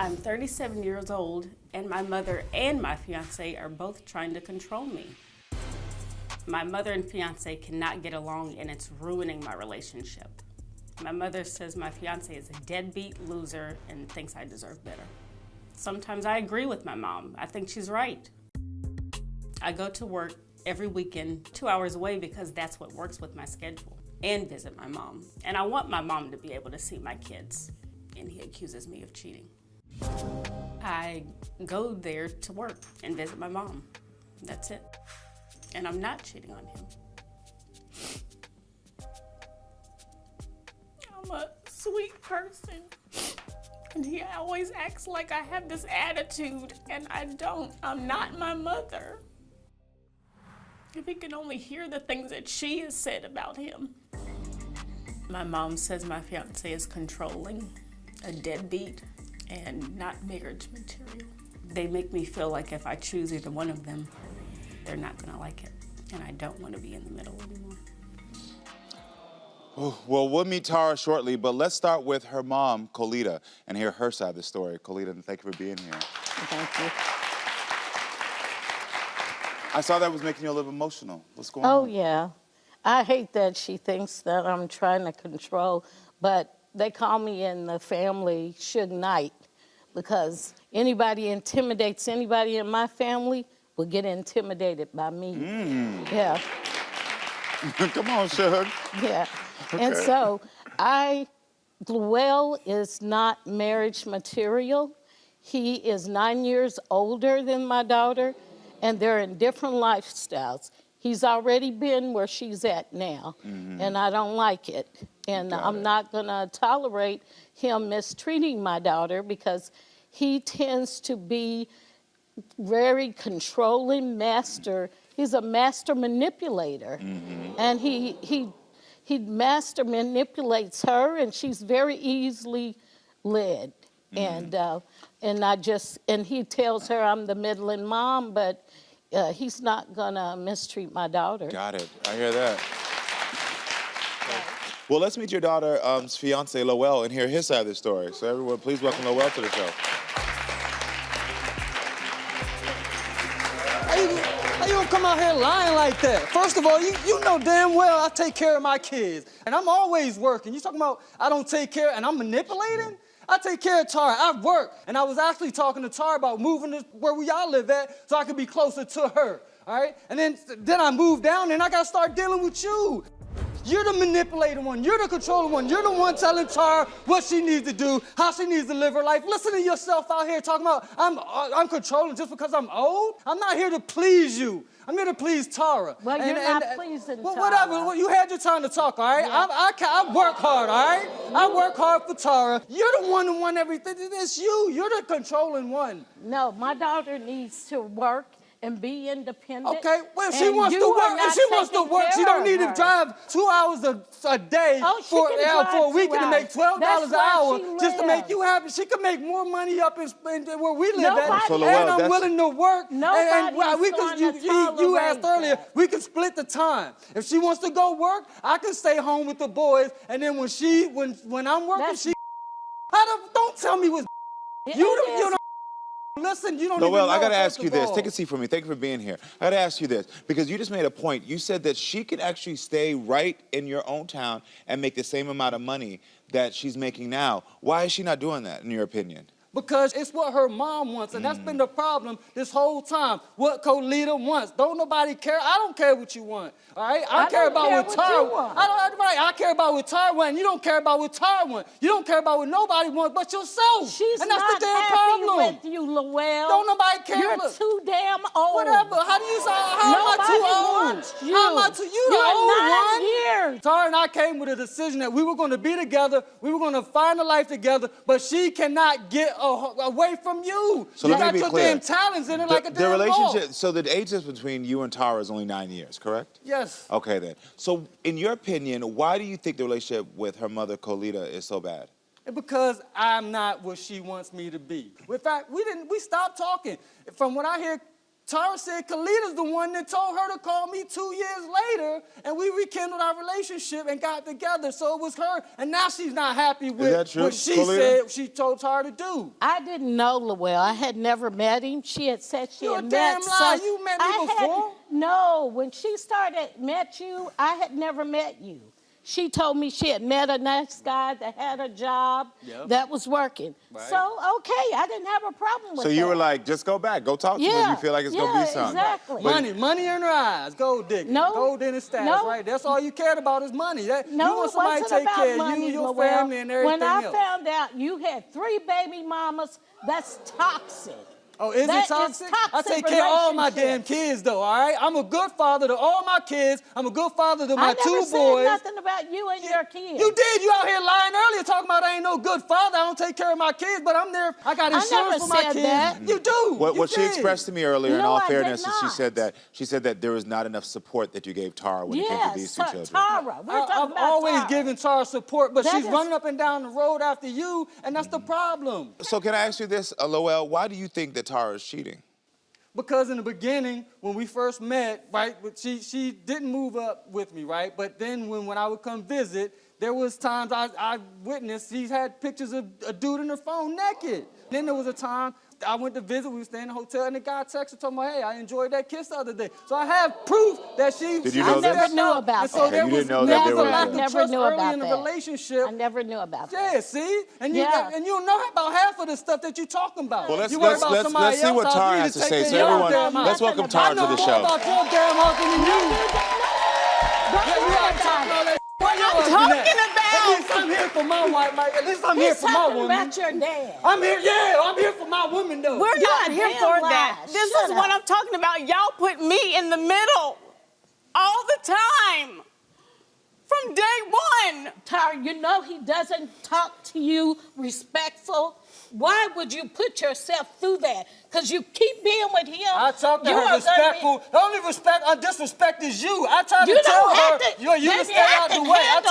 I'm 37 years old, and my mother and my fiance are both trying to control me. My mother and fiance cannot get along, and it's ruining my relationship. My mother says my fiance is a deadbeat loser and thinks I deserve better. Sometimes I agree with my mom. I think she's right. I go to work every weekend 2 hours away because that's what works with my schedule, and visit my mom. And I want my mom to be able to see my kids, and he accuses me of cheating. I go there to work and visit my mom. That's it. And I'm not cheating on him. I'm a sweet person, and he always acts like I have this attitude, and I don't. I'm not my mother. If he could only hear the things that she has said about him. My mom says my fiance is controlling, a deadbeat, and not marriage material. They make me feel like if I choose either one of them, they're not gonna like it, and I don't want to be in the middle anymore. Oh, well, we'll meet Tara shortly, but let's start with her mom, Coletta, and hear her side of the story. Coletta, thank you for being here. Thank you. I saw that was making you a little emotional. What's going on? Oh, yeah. I hate that she thinks that I'm trying to control, but they call me in the family Suge Knight because anybody intimidates anybody in my family will get intimidated by me. Yeah. Come on, Suge. Yeah. Okay. And so Loel is not marriage material. He is 9 years older than my daughter, and they're in different lifestyles. He's already been where she's at now, and I don't like it. And I'm not gonna tolerate him mistreating my daughter because he tends to be very controlling master. He's a master manipulator. And he master manipulates her, and she's very easily led. And he tells her I'm the middling mom, but he's not gonna mistreat my daughter. Got it. I hear that. Well, let's meet your daughter's fiance, Loel, and hear his side of the story. So everyone, please welcome Loel to the show. How you gonna come out here lying like that? First of all, you know damn well I take care of my kids, and I'm always working. You talking about I don't take care and I'm manipulating? I take care of Tara. I work, and I was actually talking to Tara about moving to where we all live at so I could be closer to her, all right? And then I moved down, and I got to start dealing with you. You're the manipulating one. You're the controlling one. You're the one telling Tara what she needs to do, how she needs to live her life. Listen to yourself out here talking about I'm controlling just because I'm old. I'm not here to please you. I'm here to please Tara. Well, you're not pleasing Tara. Whatever. Well, you had your time to talk, all right? Yeah. I work hard, all right? I work hard for Tara. You're the one who won everything. It's you. You're the controlling one. No, my daughter needs to work and be independent. Okay, well, if she wants to work, she don't need to drive 2 hours a day for a weekend to make $12 an hour just to make you happy. She can make more money up in where we live at. So, and I'm willing to work. You asked earlier, we can split the time. If she wants to go work, I can stay home with the boys, and then when I'm working, don't tell me what's you don't. Listen, you don't even know. Loel, I gotta ask you this. Take a seat for me. Thank you for being here. I gotta ask you this, because you just made a point. You said that she could actually stay right in your own town and make the same amount of money that she's making now. Why is she not doing that, in your opinion? Because it's what her mom wants, and that's been the problem this whole time. What Coletta wants. Don't nobody care. I don't care what you want, all right? I care about what Tara wants. I care about what Tara wants, and you don't care about what Tara wants. You don't care about what nobody wants but yourself. She's and that's not the damn happy problem. with you, Loel. Don't nobody care. You're too damn old. Whatever. How do you say, how am I too old? Wants you. How am I too, you the old one. 9 years. Tara and I came with a decision that we were going to be together, we were going to find a life together, but she cannot get away from you. So you let me be got your clear. damn talents in it like a damn relationship. ball. So the age difference between you and Tara is only 9 years, correct? Yes. Okay then. So in your opinion, why do you think the relationship with her mother, Coletta, is so bad? Because I'm not what she wants me to be. In fact, we stopped talking. From what I hear, Tara said Coleta's the one that told her to call me 2 years later, and we rekindled our relationship and got together. So it was her, and now she's not happy with what she said she told Tara to do. I didn't know Loel. I had never met him. She had said she had met You're a damn liar. You met me before? No, when she met you, I had never met you. She told me she had met a nice guy that had a job that was working. Right. So, okay, I didn't have a problem with that. So you were like, just go back, go talk to him if you feel like it's going to be something. Exactly. Money in her eyes, gold digging, gold in his stash, right? That's all you cared about is money. You want somebody to take care of you, your family, and everything else. When I found out you had 3 baby mamas, that's toxic. Oh, is it toxic? I take care of all my damn kids, though, all right? I'm a good father to all my kids. I'm a good father to my 2 boys. I never said nothing about you and your kids. You did. You out here lying earlier talking about I ain't no good father. I don't take care of my kids, but I'm there. I got insurance for my kids. That. You do. What she expressed to me earlier, in all fairness, is she said that there was not enough support that you gave Tara when it came to these 2 children. Tara. I've always given Tara support, but she's running up and down the road after you, and that's the problem. So can I ask you this, Loel, why do you think that Tara is cheating? Because in the beginning, when we first met, right, she didn't move up with me, right? But then when I would come visit, there was times I witnessed she's had pictures of a dude in her phone naked. Then there was a time I went to visit, we were staying in a hotel, and the guy texted told me, hey, I enjoyed that kiss the other day. So I have proof that she... Did you know this? I never knew about that. So there was never lack of trust early in the relationship. I never knew about that. Yeah, see? And you don't know about half of the stuff that you're talking about. Well, let's see what Tara has to say. So everyone, let's welcome Tara to the show. I know more about your damn husband than you. What I'm talking about. At least I'm here for my wife. At least I'm here for my woman. About your dad. I'm here for my woman, though. We're not here for that. This is what I'm talking about. Y'all put me in the middle all the time. From day one. Tara, you know he doesn't talk to you respectful. Why would you put yourself through that? Because you keep being with him. I talk to her respectful. The only disrespect is you. I try to tell her you to stay out the way. I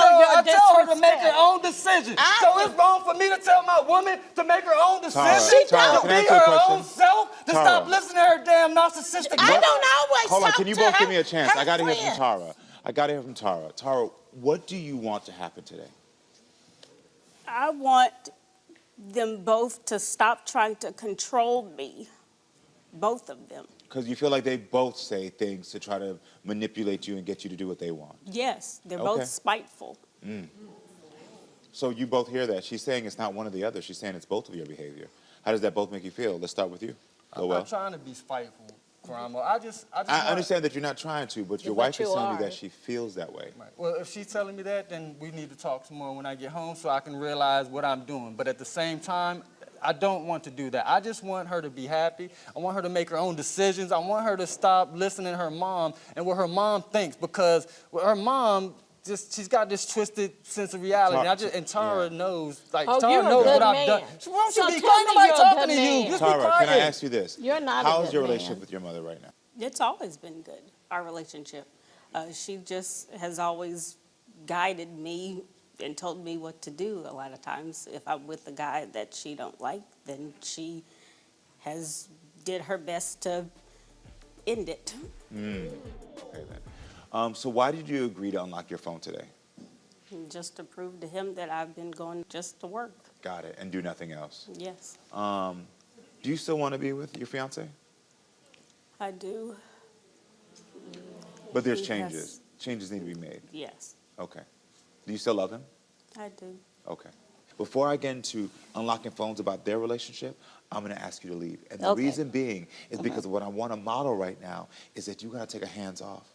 tell her to make her own decision. So it's wrong for me to tell my woman to make her own decision, to be her own self, to stop listening to her damn narcissistic. I don't always Hold on, talk can you to both her, give me a chance? I got to hear friends. from Tara. I got to hear from Tara. Tara, what do you want to happen today? I want them both to stop trying to control me, both of them. Because you feel like they both say things to try to manipulate you and get you to do what they want. Yes, they're both spiteful. So you both hear that. She's saying it's not one or the other. She's saying it's both of your behavior. How does that both make you feel? Let's start with you. I'm not trying to be spiteful, Karamo. I understand that you're not trying to, but your wife is telling you that she feels that way. Right. Well, if she's telling me that, then we need to talk some more when I get home so I can realize what I'm doing. But at the same time, I don't want to do that. I just want her to be happy. I want her to make her own decisions. I want her to stop listening to her mom and what her mom thinks, because her mom she's got this twisted sense of reality. And Tara knows, Tara knows what I've done. Why don't you be quiet? Nobody talking to you. Just Tara, be quiet. can I ask you this? You're not How's your relationship with your mother right now? It's always been good, our relationship. She just has always guided me and told me what to do a lot of times. If I'm with a guy that she don't like, then she did her best to end it. Okay, then. So why did you agree to unlock your phone today? Just to prove to him that I've been going just to work. Got it, and do nothing else. Yes. Do you still want to be with your fiancé? I do. But there's changes. Changes need to be made. Yes. Okay. Do you still love him? I do. Okay. Before I get into unlocking phones about their relationship, I'm going to ask you to leave. And the reason being is because what I want to model right now is that you got to take a hands off.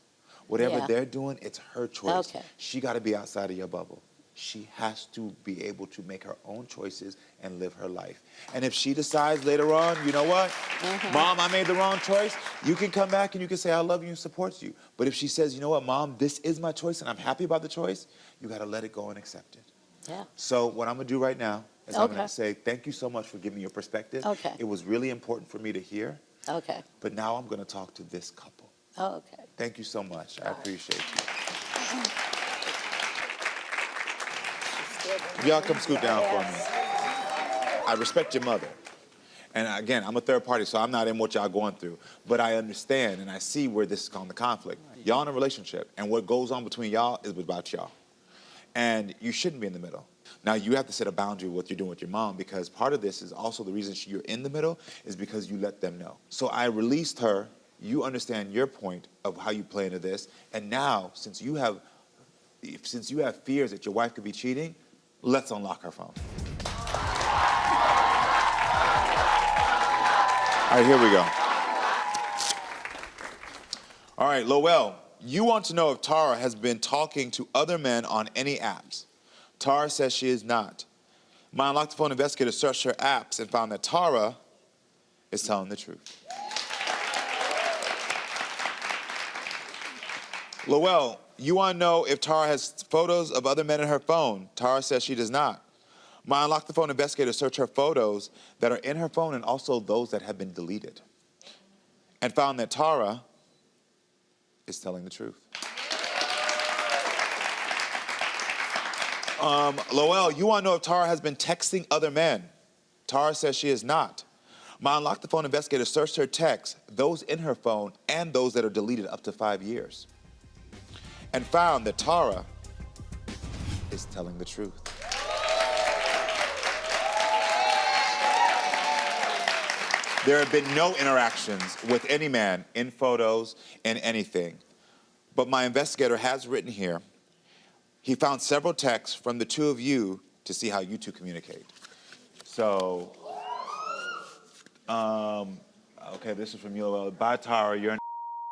Whatever they're doing, it's her choice. Okay. She got to be outside of your bubble. She has to be able to make her own choices and live her life. And if she decides later on, you know what? Mom, I made the wrong choice, you can come back and you can say, I love you and support you. But if she says, you know what, Mom, this is my choice and I'm happy about the choice, you got to let it go and accept it. Yeah. So what I'm going to do right now is I'm going to say, thank you so much for giving me your perspective. Okay. It was really important for me to hear. Okay. But now I'm going to talk to this couple. Oh, okay. Thank you so much. I appreciate you. Y'all come scoot down for me. I respect your mother. And again, I'm a third party, so I'm not in what y'all going through. But I understand and I see where this is causing the conflict. Y'all in a relationship, and what goes on between y'all is about y'all. And you shouldn't be in the middle. Now, you have to set a boundary with what you're doing with your mom, because part of this is also the reason you're in the middle is because you let them know. So I released her. You understand your point of how you play into this. And now, since you have fears that your wife could be cheating, let's unlock her phone. All right, here we go. All right, Loel, you want to know if Tara has been talking to other men on any apps. Tara says she is not. My Unlock the Phone investigator searched her apps and found that Tara is telling the truth. Loel, you want to know if Tara has photos of other men in her phone. Tara says she does not. My Unlock the Phone investigator searched her photos that are in her phone and also those that have been deleted, and found that Tara is telling the truth. Loel, you want to know if Tara has been texting other men. Tara says she is not. My Unlock the Phone investigator searched her texts, those in her phone and those that are deleted up to 5 years, and found that Tara is telling the truth. There have been no interactions with any man in photos and anything. But my investigator has written here, he found several texts from the two of you to see how you two communicate. So, okay, this is from you. Bye, Tara, you're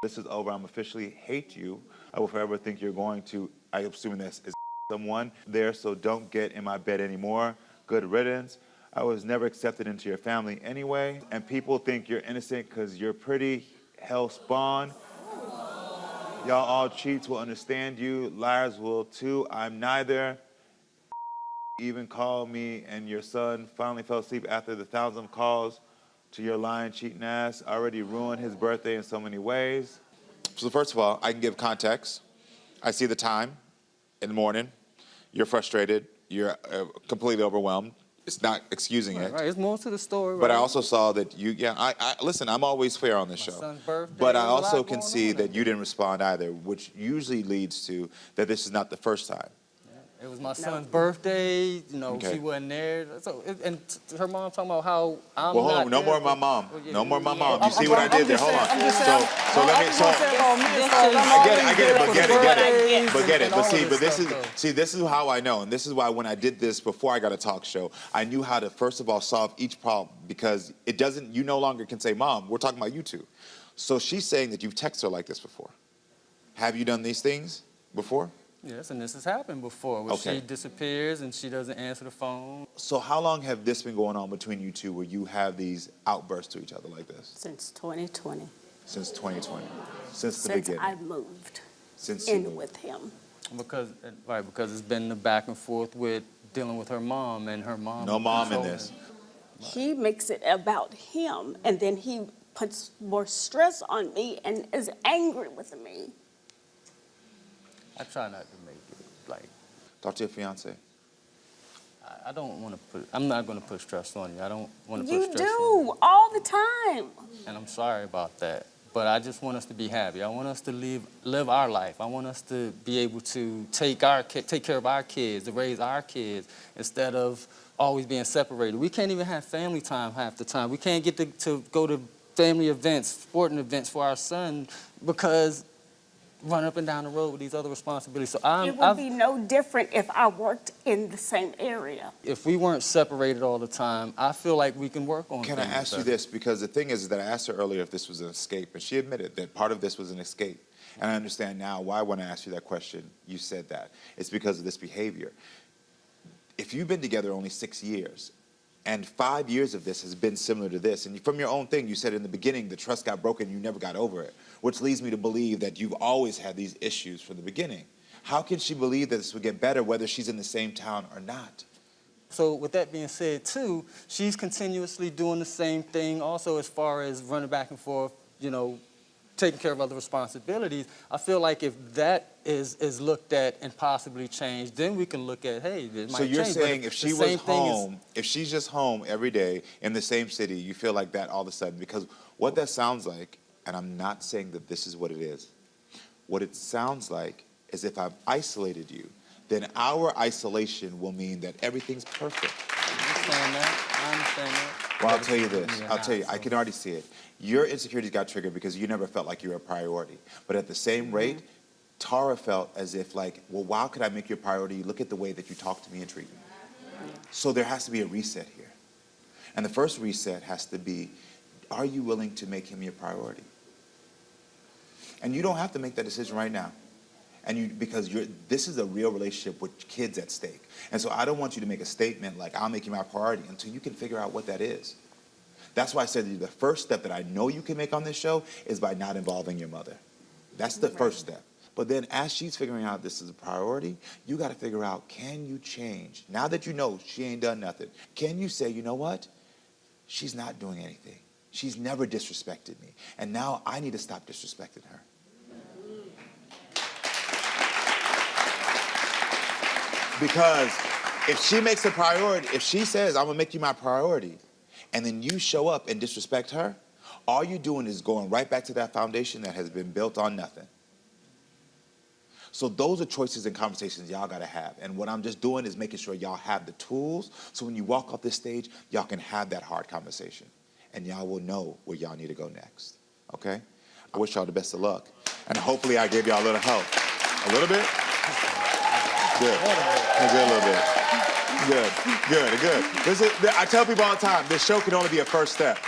this is over. I'm officially hate you. I will forever think you're going to, I assume this is someone there, so don't get in my bed anymore. Good riddance. I was never accepted into your family anyway, and people think you're innocent because you're pretty, hell spawn. Y'all all cheats will understand you, liars will too. I'm neither. Even called me and your son finally fell asleep after the 1,000 calls to your lying, cheating ass. Already ruined his birthday in so many ways. So first of all, I can give context. I see the time in the morning. You're frustrated. You're completely overwhelmed. It's not excusing it. Right, there's more to the story. But I also saw that you, listen, I'm always fair on this show. Son's birthday, But I there's a lot also can going see on that you didn't respond either, which usually leads to that this is not the first time. It was my son's birthday, you know, Okay. she wasn't there. So, her mom talking about how I'm Well, hold not on, no there, more of my but- mom. well, yeah. No more of my mom. I'm- You see I'm- what I I'm did there? just Hold on. saying- I'm just saying- So let me, this is how I know, and this is why when I did this before I got a talk show, I knew how to, first of all, solve each problem, because it doesn't, you no longer can say, Mom, we're talking about you two. So she's saying that you've texted her like this before. Have you done these things before? Yes, and this has happened before, where Okay. she disappears and she doesn't answer the phone. So how long have this been going on between you two where you have these outbursts to each other like this? Since 2020. Since 2020? Since the Since beginning? I moved Since in with him. Because it's been the back and forth with dealing with her mom, and her mom. No mom in controlling this. her. He makes it about him, and then he puts more stress on me and is angry with me. I try not to make it like. Talk to your fiance. I don't want to put. I'm not going to put stress on you. I don't want to put You stress on you. do, all the time. And I'm sorry about that. But I just want us to be happy. I want us to live our life. I want us to be able to take care of our kids, to raise our kids, instead of always being separated. We can't even have family time half the time. We can't get to go to family events, sporting events for our son, because run up and down the road with these other responsibilities. So It would be no different if I worked in the same area. if we weren't separated all the time, I feel like we can work on Can I things ask you better. this? Because the thing is that I asked her earlier if this was an escape, and she admitted that part of this was an escape. And I understand now why when I asked you that question, you said that. It's because of this behavior. If you've been together only 6 years, and 5 years of this has been similar to this, and from your own thing, you said in the beginning the trust got broken, you never got over it, which leads me to believe that you've always had these issues from the beginning. How can she believe that this would get better whether she's in the same town or not? So with that being said, too, she's continuously doing the same thing also as far as running back and forth, you know, taking care of other responsibilities. I feel like if that is looked at and possibly changed, then we can look at, hey, it might So you're change. saying if she was home, if she's just home every day in the same city, you feel like that all of a sudden? Because what that sounds like, and I'm not saying that this is what it is, what it sounds like is if I've isolated you, then our isolation will mean that everything's perfect. I understand that. Well, I'll tell you this. I'll tell you, I can already see it. Your insecurities got triggered because you never felt like you were a priority. But at the same rate, Tara felt as if like, well, why could I make you a priority? Look at the way that you talk to me and treat me. So there has to be a reset here. And the first reset has to be, are you willing to make him your priority? And you don't have to make that decision right now. And because this is a real relationship with kids at stake. And so I don't want you to make a statement like, I'll make you my priority until you can figure out what that is. That's why I said to you, the first step that I know you can make on this show is by not involving your mother. That's the first step. But then as she's figuring out this is a priority, you got to figure out, can you change? Now that you know she ain't done nothing, can you say, you know what? She's not doing anything. She's never disrespected me. And now I need to stop disrespecting her. Because if she makes a priority, if she says, I'm gonna make you my priority, and then you show up and disrespect her, all you're doing is going right back to that foundation that has been built on nothing. So those are choices and conversations y'all gotta have. And what I'm just doing is making sure y'all have the tools so when you walk off this stage, y'all can have that hard conversation. And y'all will know where y'all need to go next, okay? I wish y'all the best of luck. And hopefully I gave y'all a little help. A little bit? Good. A little bit. Good. I tell people all the time, this show can only be a first step.